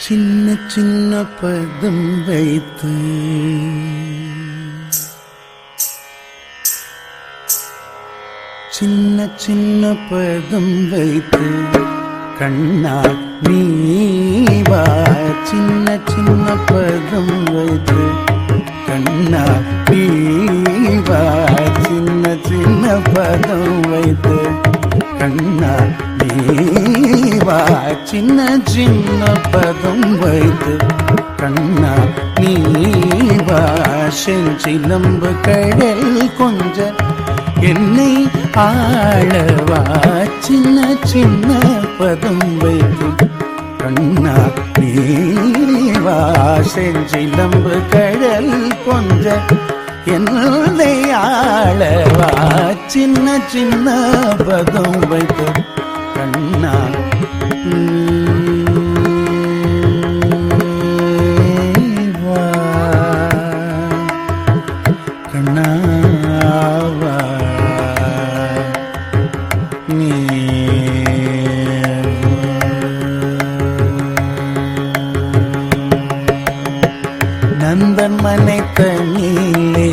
சின்ன சின்ன பதம் வைத்து சின்ன சின்ன பதம் வைத்து கண்ணா நீ வா. சின்ன சின்ன பதம் வைத்து கண்ணா நீ வா. சின்ன சின்ன பதம் வைத்து கண்ணா நீ வா. சின்ன சின்ன பதம் வைத்து கண்ணா நீ வா. செஞ்சிலம்பு கடல் கொஞ்ச என்னை ஆளவா. சின்ன சின்ன பதம் வைத்து கண்ணா நீ வா. செஞ்சிலம்பு கடல் கொஞ்ச என்னை ஆளவா. சின்ன சின்ன பதம் வைத்து கண்ணா வா. கண்ணா வா. நீ நந்தன் மனை தனிலே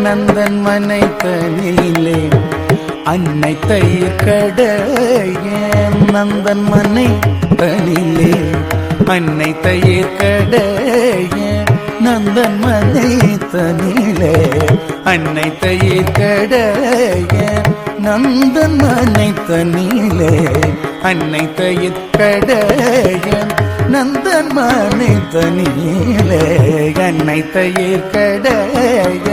நந்தன் மனை தனிலே அன்னை தயிர் கடைய. நந்தன் மனை தனிலே அன்னை தயிர் கடைய. நந்தன் மனை தனிலே அன்னை தயிர் கடைய. நந்தன் மனை தனிலே அன்னை தயிர் கடைய. நந்தன் மனை தனிலே அன்னை தயிர் கடைய.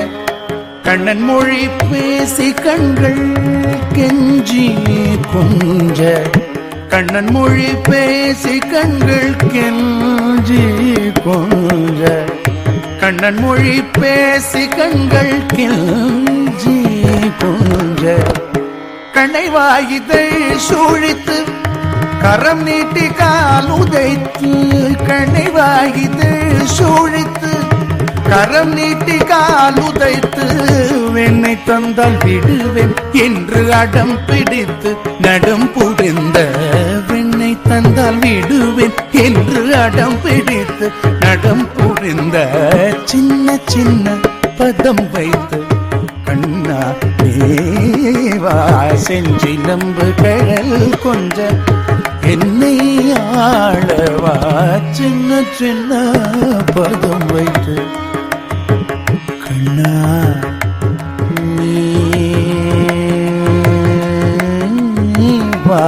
கண்ணன் மொழி பேசி கண்கள் கெஞ்சி கொஞ்ச. கண்ணன் மொழி பேசி கண்கள் கெஞ்சி கொஞ்ச. கண்ணன் மொழி பேசி கண்கள் கெஞ்சி கொஞ்ச. கண்ணை வாயிதை சூழித்து கரம் நீட்டி கால் உதைத்து. கண்ணை வாயிதை சூழித்து கரம் நீட்டி கால் உதைத்து. வெண்ணை தந்தால் விடுவேன் என்று அடம் பிடித்து நடம் புரிந்த. வெண்ணை தந்தால் விடுவேன் என்று அடம் பிடித்து நடம் புரிந்த. சின்ன சின்ன பதம் வைத்து கண்ணா தேவா. செஞ்சிலம்பு கடல் கொஞ்ச என்னை ஆளவா. சின்ன சின்ன பதம் வைத்து கண்ணா நீ வா.